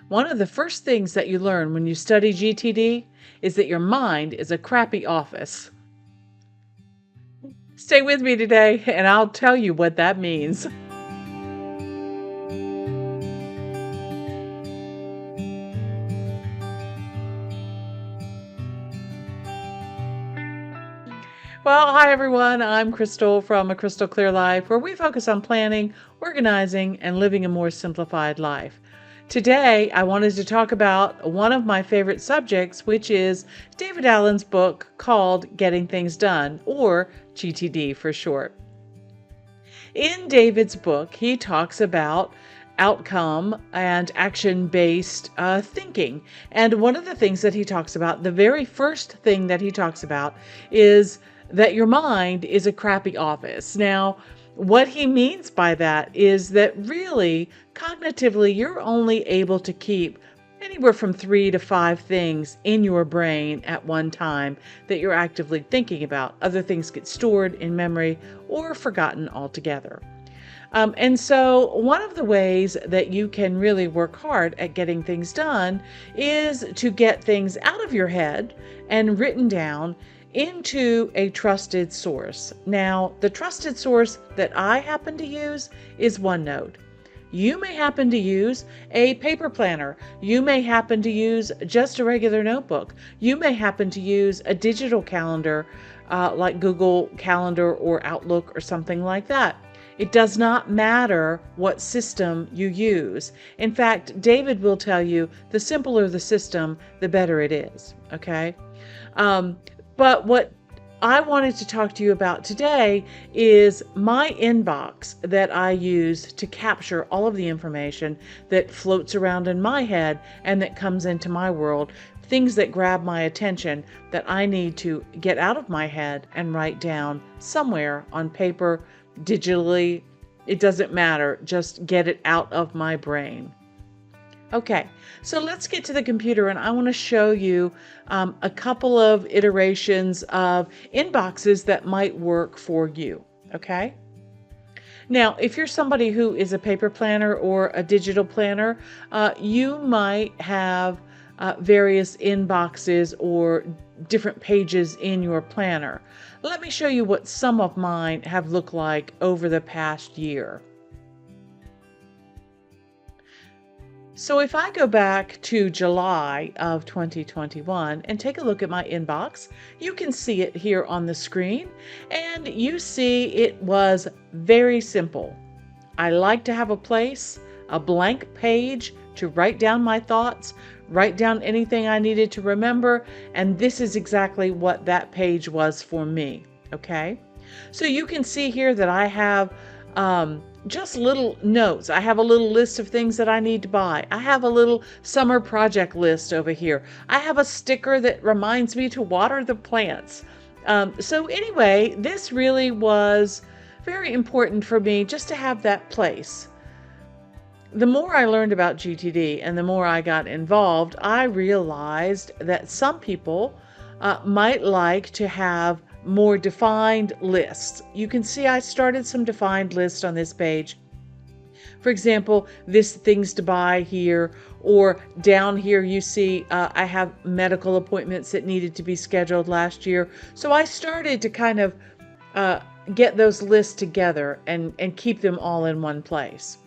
One of the first things that you learn when you study GTD is that your mind is a crappy office. Stay with me today, and I'll tell you what that means. Well, hi everyone. I'm Crystal from A Crystal Clear Life, where we focus on planning, organizing, and living a more simplified life. Today, I wanted to talk about one of my favorite subjects, which is David Allen's book called Getting Things Done, or GTD for short. In David's book, he talks about outcome and action-based thinking. And one of the things that he talks about, the very first thing that he talks about, is that your mind is a crappy office. Now, what he means by that is that really, cognitively, you're only able to keep anywhere from 3 to 5 things in your brain at one time that you're actively thinking about. Other things get stored in memory or forgotten altogether. And so one of the ways that you can really work hard at getting things done is to get things out of your head and written down into a trusted source. Now, the trusted source that I happen to use is OneNote. You may happen to use a paper planner. You may happen to use just a regular notebook. You may happen to use a digital calendar like Google Calendar or Outlook or something like that. It does not matter what system you use. In fact, David will tell you the simpler the system, the better it is, okay? But what I wanted to talk to you about today is my inbox that I use to capture all of the information that floats around in my head and that comes into my world, things that grab my attention that I need to get out of my head and write down somewhere on paper, digitally. It doesn't matter, just get it out of my brain. Okay, so let's get to the computer, and I want to show you a couple of iterations of inboxes that might work for you, okay? Now, if you're somebody who is a paper planner or a digital planner, you might have various inboxes or different pages in your planner. Let me show you what some of mine have looked like over the past year. So if I go back to July of 2021 and take a look at my inbox, you can see it here on the screen, and you see it was very simple. I like to have a place, a blank page to write down my thoughts, write down anything I needed to remember, and this is exactly what that page was for me, okay? So you can see here that I have just little notes. I have a little list of things that I need to buy. I have a little summer project list over here. I have a sticker that reminds me to water the plants. So anyway, this really was very important for me just to have that place. The more I learned about GTD and the more I got involved, I realized that some people might like to have more defined lists. You can see I started some defined lists on this page. For example, this things to buy here, or down here you see I have medical appointments that needed to be scheduled last year. So I started to kind of get those lists together and keep them all in one place.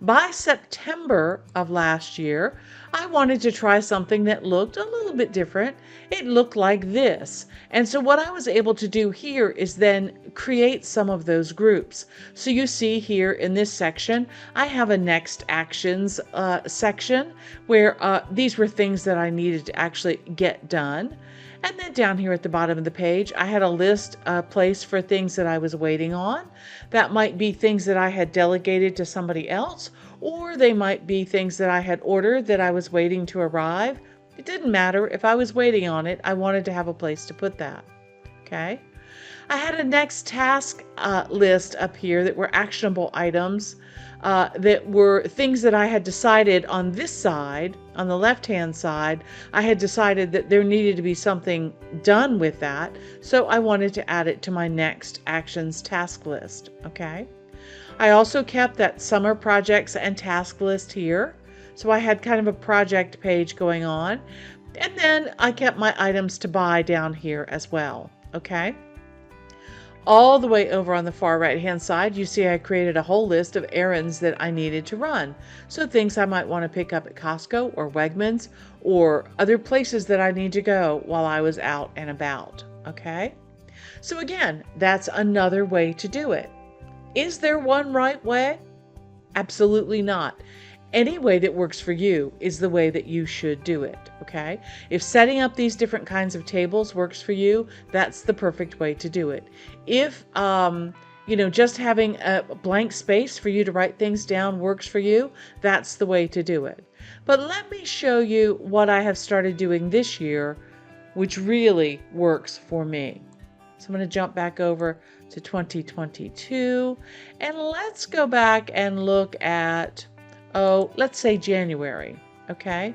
By September of last year, I wanted to try something that looked a little bit different. It looked like this. And so what I was able to do here is then create some of those groups. So you see here in this section, I have a next actions section where these were things that I needed to actually get done. And then down here at the bottom of the page, I had a list place for things that I was waiting on. That might be things that I had delegated to somebody else, or they might be things that I had ordered that I was waiting to arrive. It didn't matter. If I was waiting on it, I wanted to have a place to put that. Okay. I had a next task list up here that were actionable items that were things that I had decided on this side, on the left-hand side, I had decided that there needed to be something done with that. So I wanted to add it to my next actions task list. Okay. I also kept that summer projects and task list here. So I had kind of a project page going on. And then I kept my items to buy down here as well. Okay. All the way over on the far right hand side, you see I created a whole list of errands that I needed to run. So things I might want to pick up at Costco or Wegmans or other places that I need to go while I was out and about. Okay. So again, that's another way to do it. Is there one right way? Absolutely not. Any way that works for you is the way that you should do it, okay? If setting up these different kinds of tables works for you, that's the perfect way to do it. If, just having a blank space for you to write things down works for you, that's the way to do it. But let me show you what I have started doing this year, which really works for me. So I'm going to jump back over to 2022, and let's go back and look at let's say January, okay?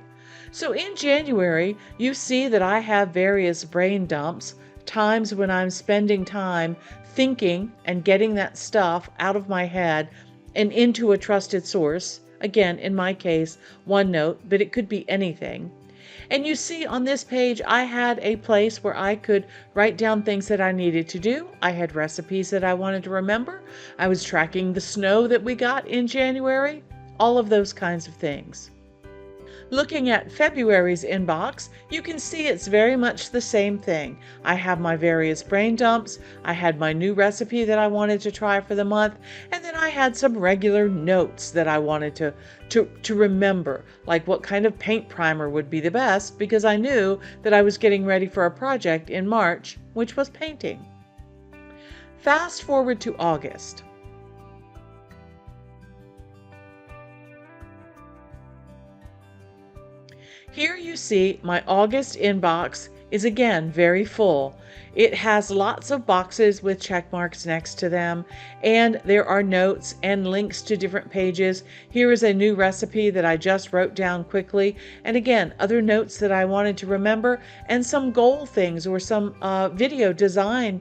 So in January, you see that I have various brain dumps, times when I'm spending time thinking and getting that stuff out of my head and into a trusted source. Again, in my case, OneNote, but it could be anything. And you see on this page, I had a place where I could write down things that I needed to do. I had recipes that I wanted to remember. I was tracking the snow that we got in January. All of those kinds of things. Looking at February's inbox, you can see it's very much the same thing. I have my various brain dumps, I had my new recipe that I wanted to try for the month, and then I had some regular notes that I wanted to remember, like what kind of paint primer would be the best, because I knew that I was getting ready for a project in March, which was painting. Fast forward to August. Here you see my August inbox is again very full. It has lots of boxes with check marks next to them, and there are notes and links to different pages. Here is a new recipe that I just wrote down quickly, and again, other notes that I wanted to remember, and some goal things or some video design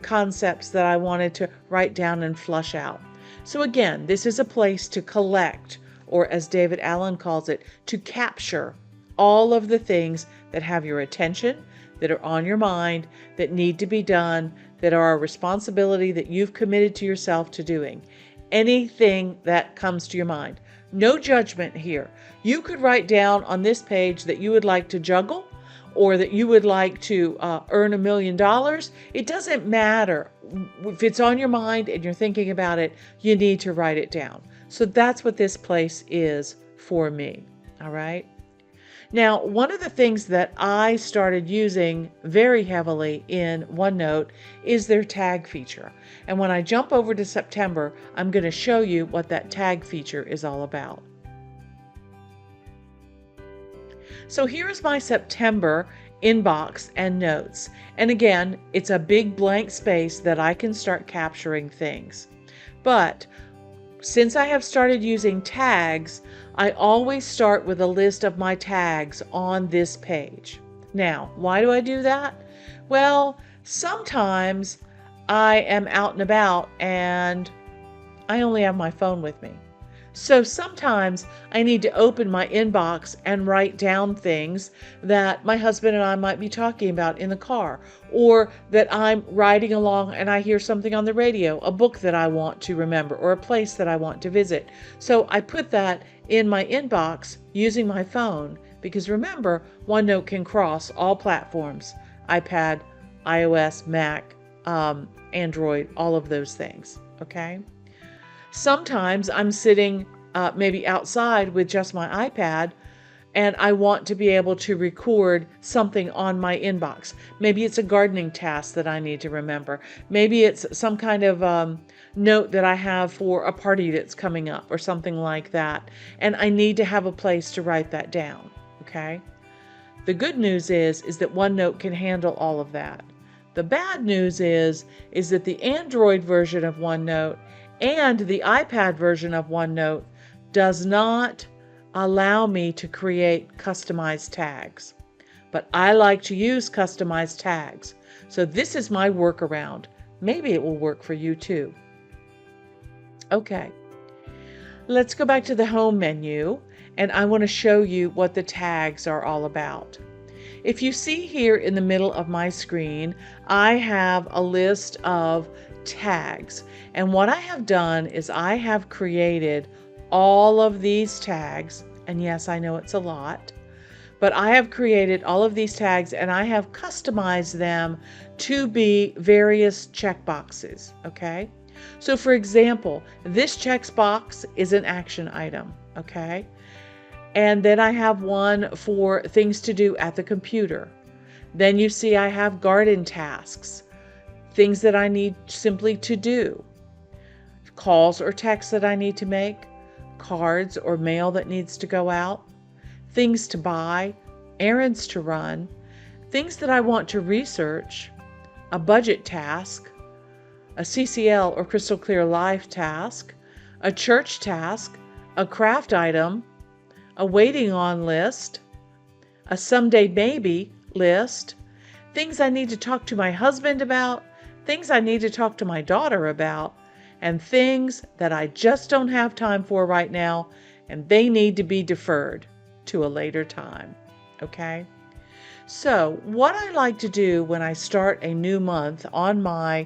concepts that I wanted to write down and flush out. So again, this is a place to collect, or as David Allen calls it, to capture all of the things that have your attention, that are on your mind, that need to be done, that are a responsibility that you've committed to yourself to doing. Anything that comes to your mind. No judgment here. You could write down on this page that you would like to juggle, or that you would like to earn $1 million. It doesn't matter. If it's on your mind and you're thinking about it, you need to write it down. So that's what this place is for me. All right. Now, one of the things that I started using very heavily in OneNote is their tag feature. And when I jump over to September, I'm going to show you what that tag feature is all about. So here's my September inbox and notes. And again, it's a big blank space that I can start capturing things. But since I have started using tags, I always start with a list of my tags on this page. Now, why do I do that? Well, sometimes I am out and about and I only have my phone with me. So sometimes I need to open my inbox and write down things that my husband and I might be talking about in the car, or that I'm riding along and I hear something on the radio, a book that I want to remember, or a place that I want to visit. So I put that in my inbox using my phone, because remember, OneNote can cross all platforms: iPad, iOS, Mac, Android, all of those things. Okay. Sometimes I'm sitting maybe outside with just my iPad and I want to be able to record something on my inbox. Maybe it's a gardening task that I need to remember. Maybe it's some kind of note that I have for a party that's coming up or something like that. And I need to have a place to write that down. Okay. The good news is that OneNote can handle all of that. The bad news is that the Android version of OneNote and the iPad version of OneNote does not allow me to create customized tags. But I like to use customized tags. So this is my workaround. Maybe it will work for you too. Okay. Let's go back to the home menu, and I want to show you what the tags are all about. If you see here in the middle of my screen, I have a list of tags. And what I have done is I have created all of these tags. And yes, I know it's a lot, but I have created all of these tags and I have customized them to be various checkboxes. Okay. So for example, this checkbox is an action item. Okay. And then I have one for things to do at the computer. Then you see I have garden tasks, things that I need simply to do, calls or texts that I need to make, cards or mail that needs to go out, things to buy, errands to run, things that I want to research, a budget task, a CCL or Crystal Clear Life task, a church task, a craft item, a waiting on list, a someday maybe list, things I need to talk to my husband about, things I need to talk to my daughter about, and things that I just don't have time for right now, and they need to be deferred to a later time. Okay? So what I like to do when I start a new month on my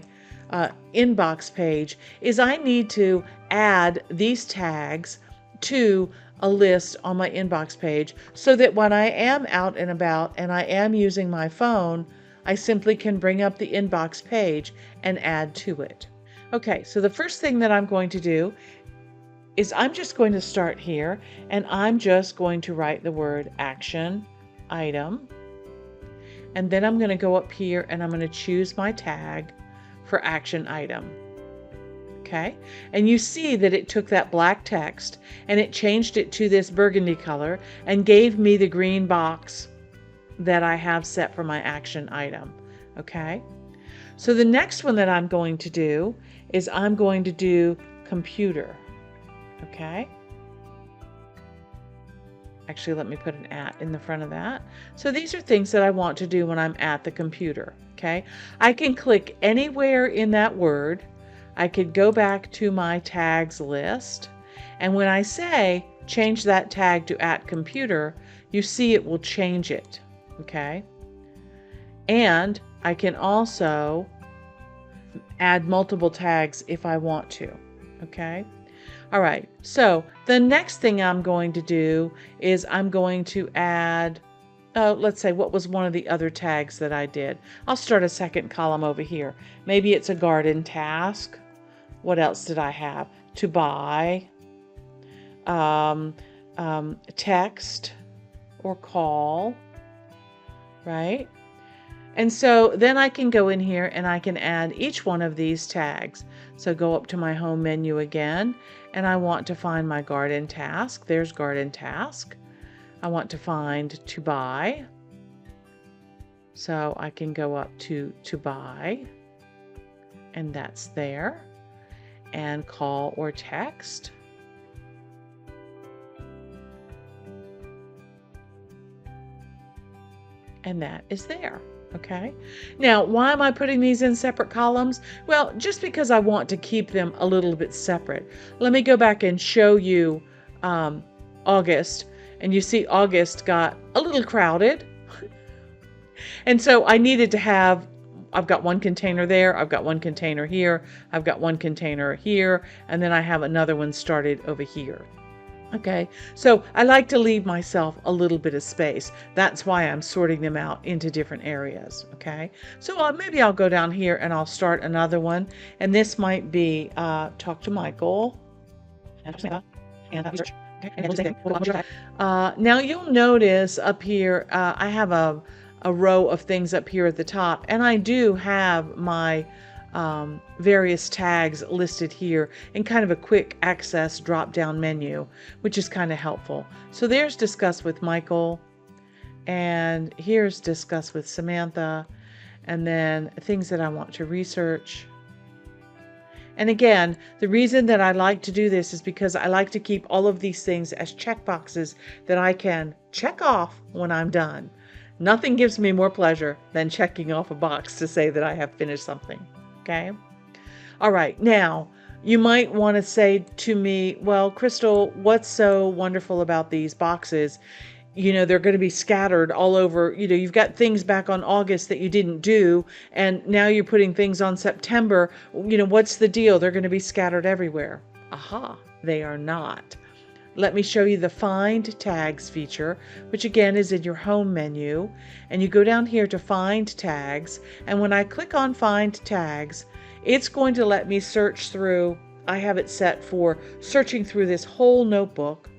inbox page is I need to add these tags to a list on my inbox page so that when I am out and about and I am using my phone, I simply can bring up the inbox page and add to it. Okay, so the first thing that I'm going to do is I'm just going to start here and I'm just going to write the word action item. And then I'm going to go up here and I'm going to choose my tag for action item. Okay, and you see that it took that black text and it changed it to this burgundy color and gave me the green box that I have set for my action item. Okay, so the next one that I'm going to do is I'm going to do computer. Okay, actually let me put an @ in the front of that. So these are things that I want to do when I'm at the computer. Okay, I can click anywhere in that word. I could go back to my tags list, and when I say change that tag to @computer, you see it will change it. Okay, and I can also add multiple tags if I want to. Okay, all right, so the next thing I'm going to do is I'm going to add, let's say, what was one of the other tags that I did? I'll start a second column over here. Maybe it's a garden task. What else did I have? To buy, text or call, right? And so then I can go in here and I can add each one of these tags. So go up to my home menu again, and I want to find my garden task. There's garden task. I want to find to buy. So I can go up to buy, and that's there. And call or text. And that is there. Okay. Now, why am I putting these in separate columns? Well, just because I want to keep them a little bit separate. Let me go back and show you August. And you see August got a little crowded. And so I needed to have, I've got one container there, I've got one container here, I've got one container here, and then I have another one started over here. Okay, so I like to leave myself a little bit of space. That's why I'm sorting them out into different areas. Okay, so maybe I'll go down here and I'll start another one. And this might be talk to Michael. Now you'll notice up here, I have a row of things up here at the top, and I do have my various tags listed here in kind of a quick access drop-down menu, which is kind of helpful. So there's discuss with Michael, and here's discuss with Samantha, and then things that I want to research. And again, the reason that I like to do this is because I like to keep all of these things as checkboxes that I can check off when I'm done. Nothing gives me more pleasure than checking off a box to say that I have finished something. Okay. All right. Now, You might want to say to me, well, Crystal, what's so wonderful about these boxes? They're going to be scattered all over. You've got things back on August that you didn't do, and now you're putting things on September. What's the deal? They're going to be scattered everywhere. Aha, they are not. Let me show you the Find Tags feature, which again is in your home menu. And you go down here to Find Tags. And when I click on Find Tags, it's going to let me search through. I have it set for searching through this whole notebook.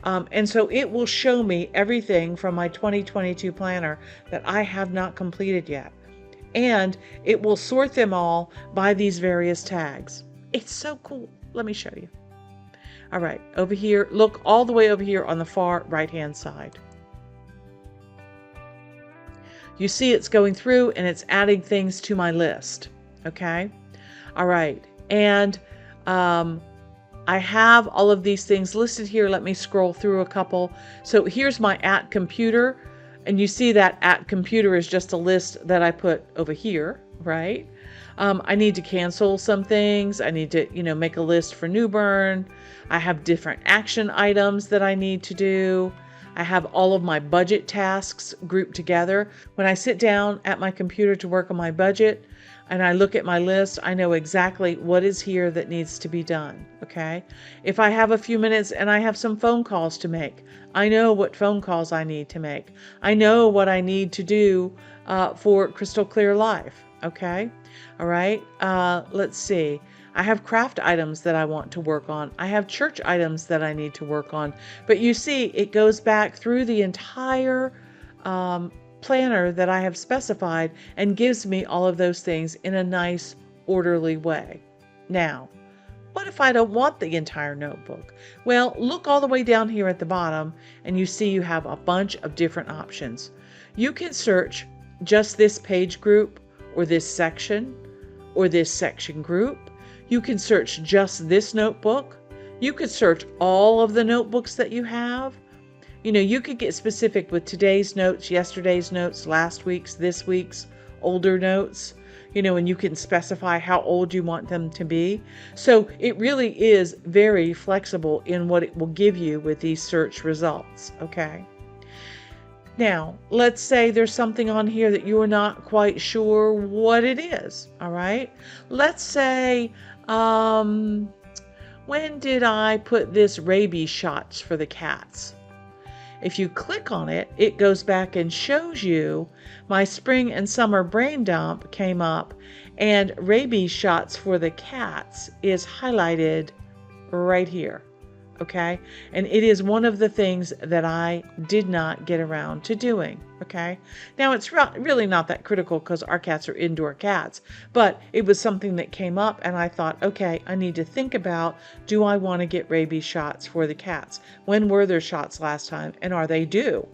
And so it will show me everything from my 2022 planner that I have not completed yet. And it will sort them all by these various tags. It's so cool. Let me show you. All right, over here, look all the way over here on the far right-hand side. You see it's going through and it's adding things to my list. Okay. All right. And I have all of these things listed here. Let me scroll through a couple. So here's my at computer. And you see that at computer is just a list that I put over here, right? I need to cancel some things. I need to, make a list for Newbern. I have different action items that I need to do. I have all of my budget tasks grouped together. When I sit down at my computer to work on my budget, and I look at my list, I know exactly what is here that needs to be done, okay? If I have a few minutes and I have some phone calls to make, I know what phone calls I need to make. I know what I need to do for Crystal Clear Life, okay? All right, let's see. I have craft items that I want to work on. I have church items that I need to work on. But you see, it goes back through the entire planner that I have specified and gives me all of those things in a nice, orderly way. Now, what if I don't want the entire notebook? Well, look all the way down here at the bottom and you see you have a bunch of different options. You can search just this page group or this section group. You can search just this notebook. You could search all of the notebooks that you have. You could get specific with today's notes, yesterday's notes, last week's, this week's, older notes, and you can specify how old you want them to be. So it really is very flexible in what it will give you with these search results, okay? Now, let's say there's something on here that you are not quite sure what it is, all right? Let's say, when did I put this rabies shots for the cats? If you click on it, it goes back and shows you my spring and summer brain dump came up and rabies shots for the cats is highlighted right here. Okay. And it is one of the things that I did not get around to doing. Okay. Now it's really not that critical because our cats are indoor cats, but it was something that came up and I thought, okay, I need to think about, do I want to get rabies shots for the cats? When were their shots last time? And are they due?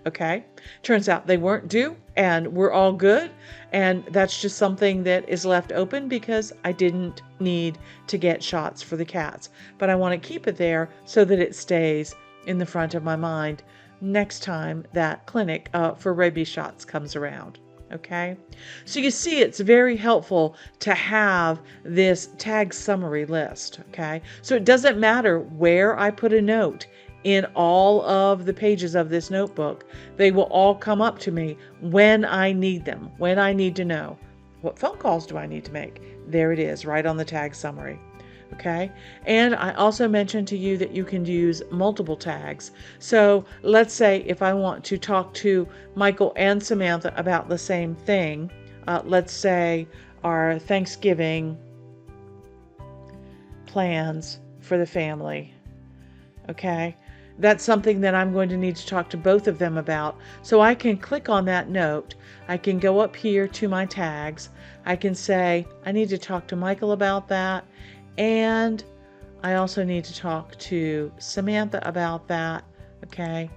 Okay. Turns out they weren't due and we're all good. And that's just something that is left open because I didn't need to get shots for the cats. But I want to keep it there so that it stays in the front of my mind next time that clinic for rabies shots comes around. Okay. So you see, it's very helpful to have this tag summary list. Okay. So it doesn't matter where I put a note in all of the pages of this notebook, they will all come up to me when I need them, when I need to know. What phone calls do I need to make? There it is, right on the tag summary. Okay. And I also mentioned to you that you can use multiple tags. So let's say if I want to talk to Michael and Samantha about the same thing, let's say our Thanksgiving plans for the family. Okay. That's something that I'm going to need to talk to both of them about. So I can click on that note. I can go up here to my tags. I can say, I need to talk to Michael about that. And I also need to talk to Samantha about that. Okay.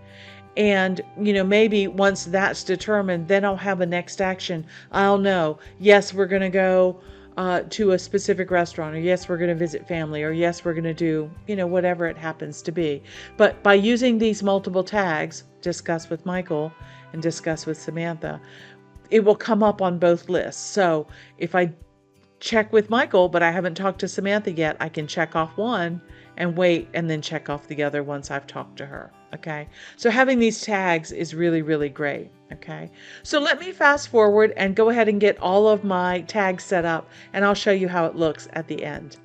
And, maybe once that's determined, then I'll have a next action. I'll know, yes, we're going to go to a specific restaurant, or yes, we're going to visit family, or yes, we're going to do, whatever it happens to be. But by using these multiple tags, discuss with Michael and discuss with Samantha, it will come up on both lists. So if I check with Michael, but I haven't talked to Samantha yet, I can check off one and wait and then check off the other once I've talked to her. Okay, so having these tags is really, really great. Okay, so let me fast forward and go ahead and get all of my tags set up, and I'll show you how it looks at the end.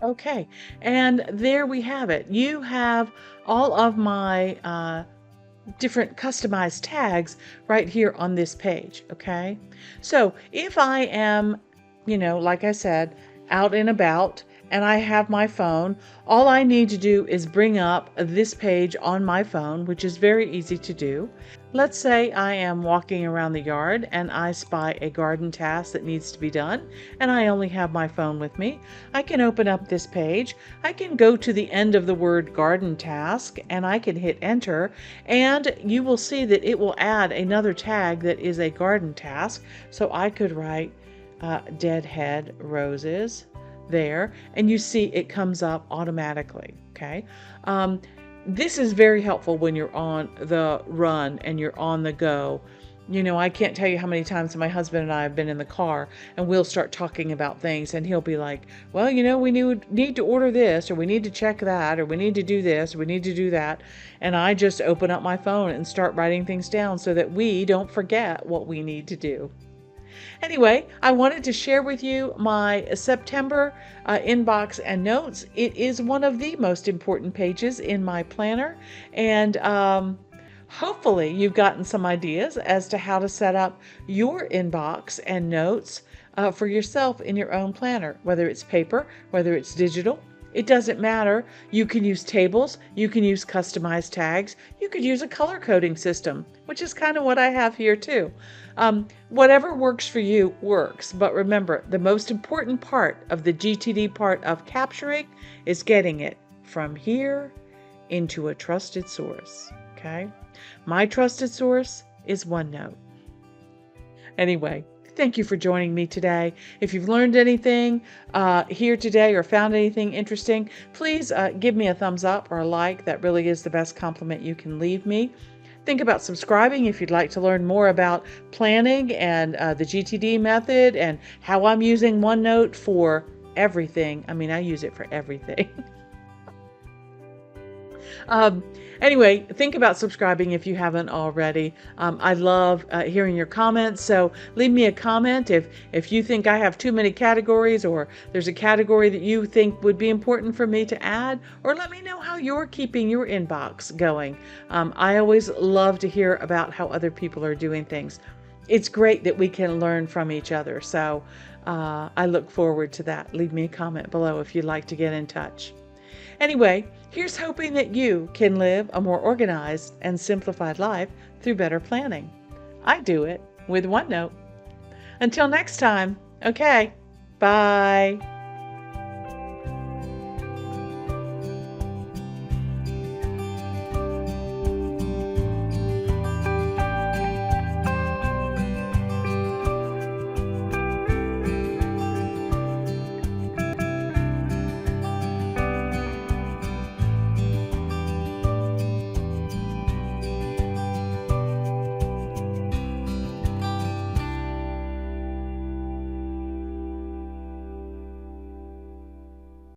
Okay, and there we have it. You have all of my different customized tags right here on this page. Okay, so if I am, like I said, out and about and I have my phone, all I need to do is bring up this page on my phone, which is very easy to do. Let's say I am walking around the yard and I spy a garden task that needs to be done, and I only have my phone with me. I can open up this page. I can go to the end of the word garden task and I can hit enter, and you will see that it will add another tag that is a garden task. So I could write deadhead roses there, and you see it comes up automatically. Okay, this is very helpful when you're on the run and you're on the go. I can't tell you how many times my husband and I have been in the car and we'll start talking about things, and he'll be like, well, we need to order this, or we need to check that, or we need to do this, or we need to do that. And I just open up my phone and start writing things down so that we don't forget what we need to do. Anyway, I wanted to share with you my September inbox and notes. It is one of the most important pages in my planner, and hopefully you've gotten some ideas as to how to set up your inbox and notes for yourself in your own planner, whether it's paper, whether it's digital. It doesn't matter. You can use tables, you can use customized tags, you could use a color coding system, which is kind of what I have here too. Whatever works for you works, but remember, the most important part of the GTD part of capturing is getting it from here into a trusted source. Okay? My trusted source is OneNote. Anyway, thank you for joining me today. If you've learned anything here today or found anything interesting, please give me a thumbs up or a like. That really is the best compliment you can leave me. Think about subscribing if you'd like to learn more about planning and the GTD method and how I'm using OneNote for everything. I mean, I use it for everything. Anyway, think about subscribing if you haven't already. I love hearing your comments, so leave me a comment if you think I have too many categories, or there's a category that you think would be important for me to add, or let me know how you're keeping your inbox going. I always love to hear about how other people are doing things. It's great that we can learn from each other, so I look forward to that. Leave me a comment below if you'd like to get in touch. Anyway, here's hoping that you can live a more organized and simplified life through better planning. I do it with OneNote. Until next time, okay, bye.